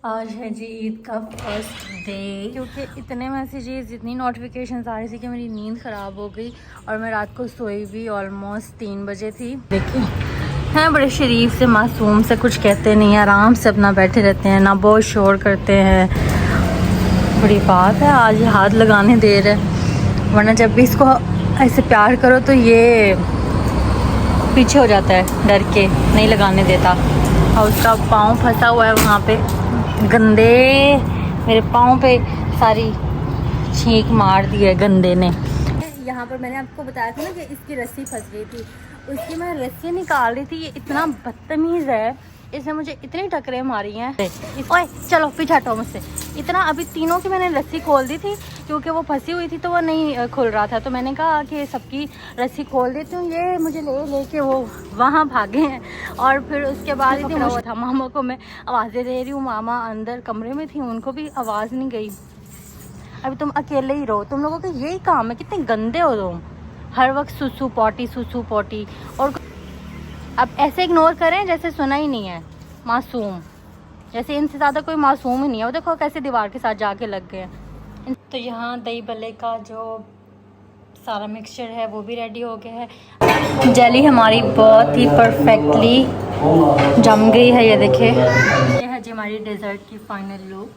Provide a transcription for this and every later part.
आज है जी ईद का फर्स्ट डे। क्योंकि इतने मैसेजेस इतनी नोटिफिकेशंस आ रही थी कि मेरी नींद ख़राब हो गई और मैं रात को सोई भी ऑलमोस्ट 3 बजे थी। देखिए हैं बड़े शरीफ से मासूम से, कुछ कहते नहीं, आराम से अपना बैठे रहते हैं, ना बहुत शोर करते हैं। बड़ी बात है, आज हाथ लगाने दे रहे, वरना जब भी इसको ऐसे प्यार करो तो ये पीछे हो जाता है, डर के नहीं लगाने देता। और उसका पाँव फंसा हुआ है वहाँ पे, गंदे मेरे पाँव पे सारी छींक मार दी है गंदे ने। यहाँ पर मैंने आपको बताया था ना कि इसकी रस्सी फंस गई थी, उसकी मैं रस्सी निकाल रही थी। ये इतना बदतमीज़ है, इसने मुझे इतनी टकरे मारी हैं। ओए चलो पीछे हटो मुझसे। इतना अभी तीनों की मैंने रस्सी खोल दी थी क्योंकि वो फंसी हुई थी तो वो नहीं खुल रहा था, तो मैंने कहा कि सबकी रस्सी खोल देती हूँ। ये मुझे लेके वो वहाँ भागे हैं और फिर उसके बाद ही हुआ था। मामा को मैं आवाज़ें दे रही हूँ, मामा अंदर कमरे में थी, उनको भी आवाज़ नहीं गई। अभी तुम अकेले ही रहो, तुम लोगों का यही काम है, कितने गंदे हो तुम, हर वक्त सुसु पोटी। और अब ऐसे इग्नोर करें जैसे सुना ही नहीं है, मासूम जैसे इनसे ज़्यादा कोई मासूम ही नहीं है। वो देखो कैसे दीवार के साथ जाके लग गए हैं। तो यहाँ दही भल्ले का जो सारा मिक्सचर है वो भी रेडी हो गया है। जेली हमारी बहुत ही परफेक्टली जम गई है, ये देखिए। ये है जी हमारी डेजर्ट की final look.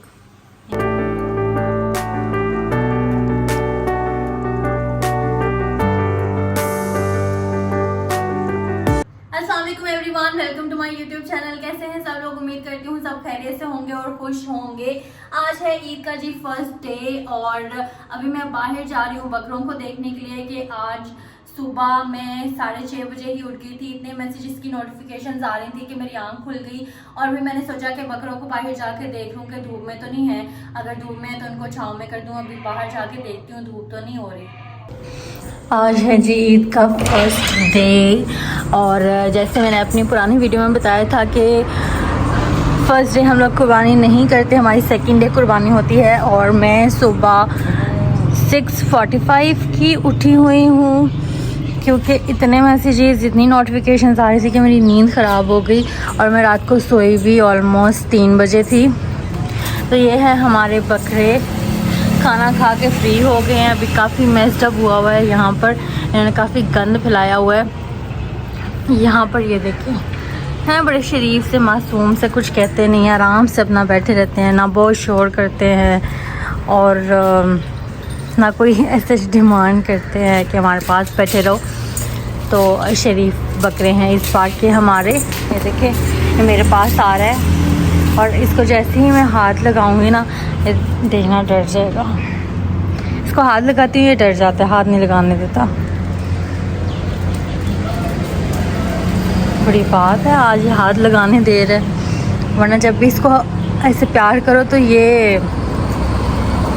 Everyone, welcome to my YouTube channel. कैसे हैं सब लोग? उम्मीद करती हूँ सब खैरियत से होंगे और खुश होंगे। आज है ईद का जी फर्स्ट डे और अभी मैं बाहर जा रही हूँ बकरों को देखने के लिए कि आज सुबह मैं 6:30 बजे ही उठ गई थी। इतने मैसेजेस की नोटिफिकेशंस आ रही थी कि मेरी आंख खुल गई और फिर मैंने सोचा कि बकरों को बाहर जाके देख लूँ कि धूप में तो नहीं है। अगर धूप में है तो उनको छाँव में कर दूँ। अभी बाहर जाके देखती हूँ धूप तो नहीं हो रही। आज है जी ईद का फर्स्ट डे और जैसे मैंने अपनी पुरानी वीडियो में बताया था कि फर्स्ट डे हम लोग कुर्बानी नहीं करते, हमारी सेकंड डे कुर्बानी होती है। और मैं सुबह 6:45 की उठी हुई हूँ क्योंकि इतने मैसेजेस इतनी नोटिफिकेशंस आ रही थी कि मेरी नींद ख़राब हो गई और मैं रात को सोई भी ऑलमोस्ट 3 बजे थी। तो ये है हमारे बकरे, खाना खा के फ्री हो गए हैं। अभी काफ़ी मेस्ड अप हुआ है यहाँ पर, इन्होंने काफ़ी गंद फैलाया हुआ है यहाँ पर। ये देखिए हैं बड़े शरीफ से मासूम से, कुछ कहते नहीं, आराम से अपना बैठे रहते हैं, ना बहुत शोर करते हैं और ना कोई ऐसे डिमांड करते हैं कि हमारे पास बैठे रहो। तो शरीफ बकरे हैं इस बार के हमारे। ये देखिए ये मेरे पास आ रहा है और इसको जैसे ही मैं हाथ लगाऊंगी ना, ये देखना डर जाएगा। इसको हाथ लगाती हूँ ये डर जाता है, हाथ नहीं लगाने देता। बड़ी बात है, आज हाथ लगाने दे रहे, वरना जब भी इसको ऐसे प्यार करो तो ये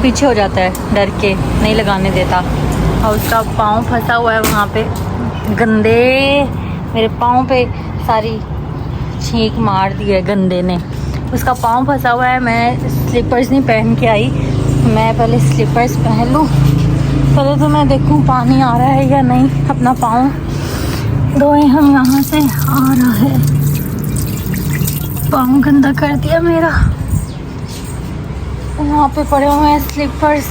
पीछे हो जाता है, डर के नहीं लगाने देता। और उसका पाँव फंसा हुआ है वहाँ पे, गंदे मेरे पाँव पे सारी छींक मार दी है गंदे ने। उसका पाँव फंसा हुआ है। मैं स्लीपर्स नहीं पहन के आई, मैं पहले स्लीपर्स पहन लूँ, पहले तो मैं देखूँ पानी आ रहा है या नहीं। अपना पाँव धोए हम, यहाँ से आ रहा है, पाँव गंदा कर दिया मेरा। वहाँ पे पड़े हुए हैं स्लीपर्स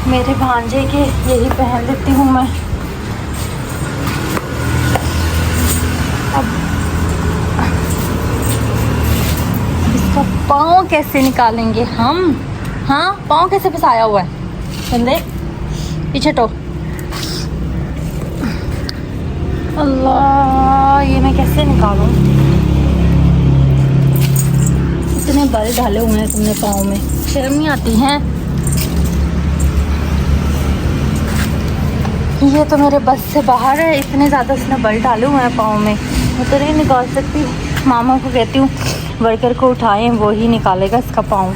मेरे भांजे के, यही पहन लेती हूँ मैं। अब इसका पाँव कैसे निकालेंगे हम? हाँ, पाँव कैसे फंसाया हुआ है बंदे, पीछे तो। अल्लाह, ये मैं कैसे निकालूं? इतने बल डाले हुए हैं तुमने पाँव में, शर्म नहीं आती है? ये तो मेरे बस से बाहर है, इतने ज़्यादा इसने बल डाले हुए हैं पाँव में, मैं तो नहीं निकाल सकती। मामा को कहती हूँ वर्कर को उठाएं, वो ही निकालेगा इसका पाँव।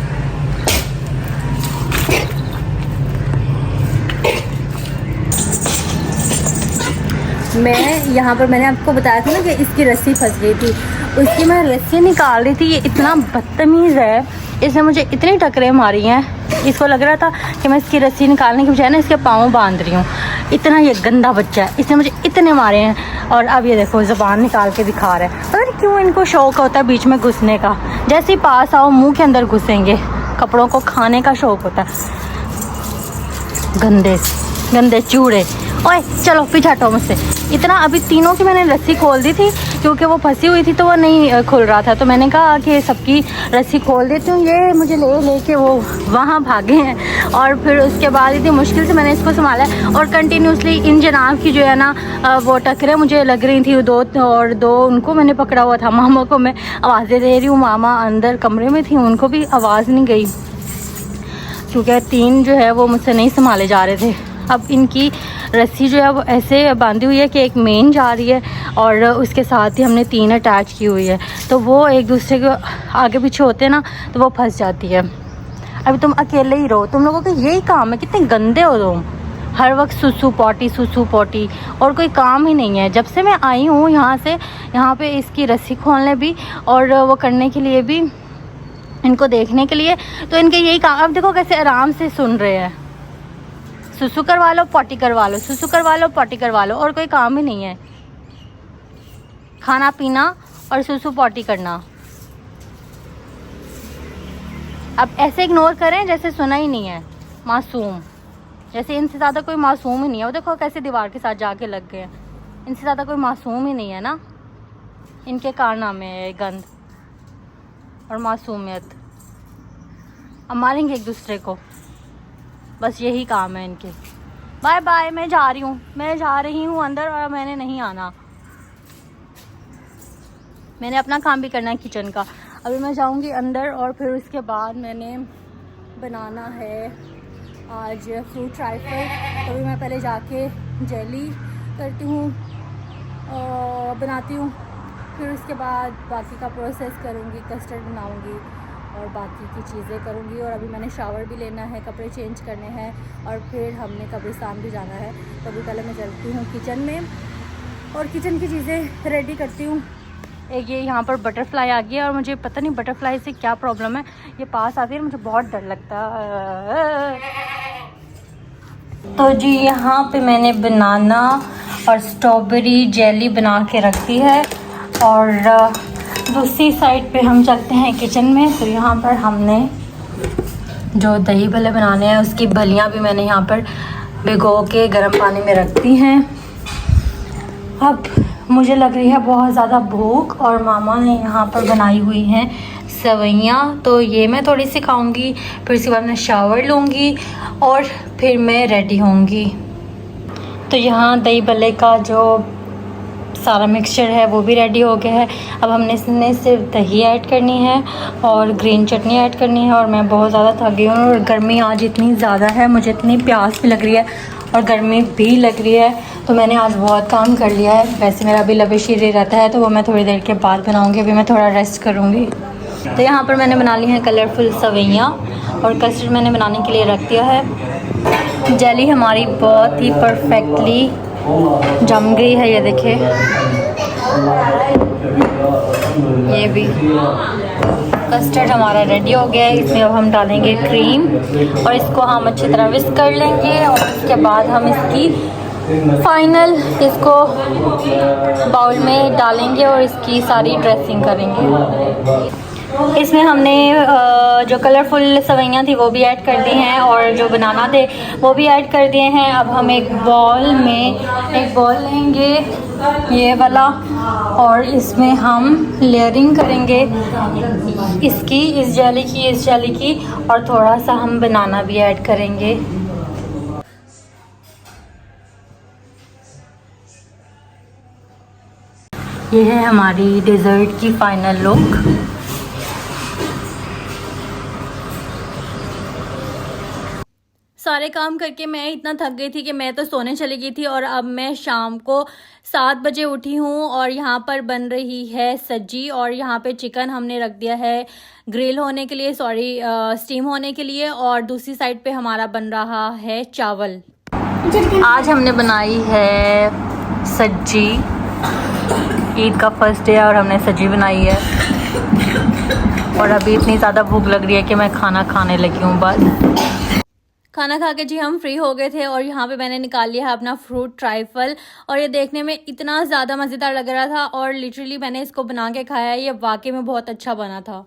मैं यहाँ पर मैंने आपको बताया था ना कि इसकी रस्सी फंस गई थी, उसकी मैं रस्सी निकाल रही थी। ये इतना बदतमीज़ है, इसने मुझे इतनी टकरे मारी हैं। इसको लग रहा था कि मैं इसकी रस्सी निकालने की बजाय ना इसके पाँव बांध रही हूँ, इतना ये गंदा बच्चा है, इसने मुझे इतने मारे हैं। और अब ये देखो ज़बान निकाल के दिखा रहा है। पता नहीं क्यों इनको शौक़ होता है बीच में घुसने का, जैसे ही पास आओ मुंह के अंदर घुसेंगे। कपड़ों को खाने का शौक़ होता है। गंदे गंदे चूड़े। ओए चलो पीछे हटो मुझसे। इतना अभी तीनों की मैंने रस्सी खोल दी थी क्योंकि वो फंसी हुई थी तो वो नहीं खुल रहा था, तो मैंने कहा कि सबकी रस्सी खोल देती हूँ। ये मुझे ले के वो वहाँ भागे हैं और फिर उसके बाद इतनी मुश्किल से मैंने इसको संभाला और कंटिन्यूसली इन जनाब की जो है ना वो टकरें मुझे लग रही थी। दो उनको मैंने पकड़ा हुआ था। मामा को मैं आवाज़ें दे रही हूँ, मामा अंदर कमरे में थी, उनको भी आवाज़ नहीं गई क्योंकि तीन जो है वो मुझसे नहीं संभाले जा रहे थे। अब इनकी रस्सी जो है वो ऐसे बांधी हुई है कि एक मेन जा रही है और उसके साथ ही हमने तीन अटैच की हुई है, तो वो एक दूसरे के आगे पीछे होते हैं ना तो वो फंस जाती है। अभी तुम अकेले ही रहो, तुम लोगों का यही काम है। कितने गंदे हो तुम, हर वक्त सुसु पोटी और कोई काम ही नहीं है। जब से मैं आई हूँ यहाँ पे इसकी रस्सी खोलने भी और वो करने के लिए भी, इनको देखने के लिए, तो इनके यही काम। अब देखो कैसे आराम से सुन रहे हैं। सुसु करवा लो पॉटी करवा लो, सुसु करवा लो पॉटी करवा लो, और कोई काम ही नहीं है। खाना पीना और सुसु पॉटी करना। अब ऐसे इग्नोर करें जैसे सुना ही नहीं है। मासूम, जैसे इनसे ज़्यादा कोई मासूम ही नहीं है। वो देखो कैसे दीवार के साथ जाके लग गए हैं। इनसे ज़्यादा कोई मासूम ही नहीं है ना। इनके कारनामे है गंद और मासूमियत। अब मारेंगे एक दूसरे को, बस यही काम है इनके। बाय बाय, मैं जा रही हूँ अंदर और मैंने नहीं आना। मैंने अपना काम भी करना है किचन का। अभी मैं जाऊँगी अंदर और फिर उसके बाद मैंने बनाना है आज फ्रूट ट्राइफल। तो अभी मैं पहले जाके जेली करती हूँ, बनाती हूँ, फिर उसके बाद बाकी का प्रोसेस करूँगी, कस्टर्ड बनाऊँगी और बाकी की चीज़ें करूँगी। और अभी मैंने शावर भी लेना है, कपड़े चेंज करने हैं और फिर हमने कब्रिस्तान भी जाना है। तो अभी पहले मैं चलती हूँ किचन में और किचन की चीज़ें रेडी करती हूँ। एक ये यहाँ पर बटरफ्लाई आ गया और मुझे पता नहीं बटरफ्लाई से क्या प्रॉब्लम है, ये पास आती है, मुझे बहुत डर लगता है। तो जी यहाँ पे मैंने बनाना और स्ट्रॉबेरी जेली बना के रखी है और दूसरी साइड पे हम चलते हैं किचन में। तो यहाँ पर हमने जो दही भल्ले बनाने हैं उसकी भलियाँ भी मैंने यहाँ पर भिगो के गर्म पानी में रख दी हैं। अब मुझे लग रही है बहुत ज़्यादा भूख और मामा ने यहाँ पर बनाई हुई हैं सवैयाँ, तो ये मैं थोड़ी सी खाऊँगी, फिर उसके बाद मैं शावर लूँगी और फिर मैं रेडी होंगी। तो यहाँ दही भल्ले का जो सारा मिक्सचर है वो भी रेडी हो गया है। अब हमने इसमें सिर्फ दही ऐड करनी है और ग्रीन चटनी ऐड करनी है। और मैं बहुत ज़्यादा थक गई हूँ और गर्मी आज इतनी ज़्यादा है, मुझे इतनी प्यास भी लग रही है और गर्मी भी लग रही है, तो मैंने आज बहुत काम कर लिया है। वैसे मेरा अभी लबेशीरी रहता है तो वो मैं थोड़ी देर के बाद बनाऊँगी, अभी मैं थोड़ा रेस्ट करूँगी। तो यहाँ पर मैंने बना ली हैं कलरफुल सवैयाँ और कस्टर्ड मैंने बनाने के लिए रख दिया है। जेली हमारी बहुत ही परफेक्टली जम गई है, ये देखिए। ये भी कस्टर्ड हमारा रेडी हो गया है। इसमें अब हम डालेंगे क्रीम और इसको हम अच्छी तरह विस्क कर लेंगे और उसके बाद हम इसकी फाइनल इसको बाउल में डालेंगे और इसकी सारी ड्रेसिंग करेंगे। इसमें हमने जो कलरफुल सवैयाँ थी वो भी ऐड कर दी हैं और जो बनाना थे वो भी ऐड कर दिए हैं। अब हम एक बॉल लेंगे ये वाला और इसमें हम लेयरिंग करेंगे इसकी, इस जेली की और थोड़ा सा हम बनाना भी ऐड करेंगे। ये है हमारी डेजर्ट की फाइनल लुक। सारे काम करके मैं इतना थक गई थी कि मैं तो सोने चली गई थी और अब मैं शाम को 7 बजे उठी हूँ और यहाँ पर बन रही है सब्जी और यहाँ पे चिकन हमने रख दिया है ग्रिल होने के लिए, स्टीम होने के लिए, और दूसरी साइड पे हमारा बन रहा है चावल। आज हमने बनाई है सब्जी, ईद का फर्स्ट डे और हमने सब्जी बनाई है और अभी इतनी ज़्यादा भूख लग रही है कि मैं खाना खाने लगी हूँ। बस खाना खा के जी हम फ्री हो गए थे और यहाँ पे मैंने निकाल लिया है अपना फ्रूट ट्राइफल और ये देखने में इतना ज़्यादा मज़ेदार लग रहा था और लिटरली मैंने इसको बना के खाया है, ये वाकई में बहुत अच्छा बना था।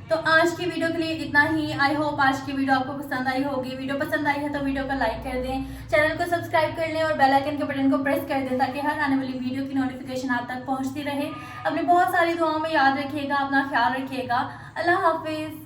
तो आज की वीडियो के लिए इतना ही। आई होप आज की वीडियो आपको पसंद आई होगी। वीडियो पसंद आई है तो वीडियो को लाइक कर दें, चैनल को सब्सक्राइब कर लें और बेल आइकन के बटन को प्रेस कर दें ताकि हर आने वाली वीडियो की नोटिफिकेशन आप तक पहुंचती रहे। अपनी बहुत सारी दुआओं में याद रखिएगा, अपना ख्याल रखिएगा। अल्लाह हाफिज़।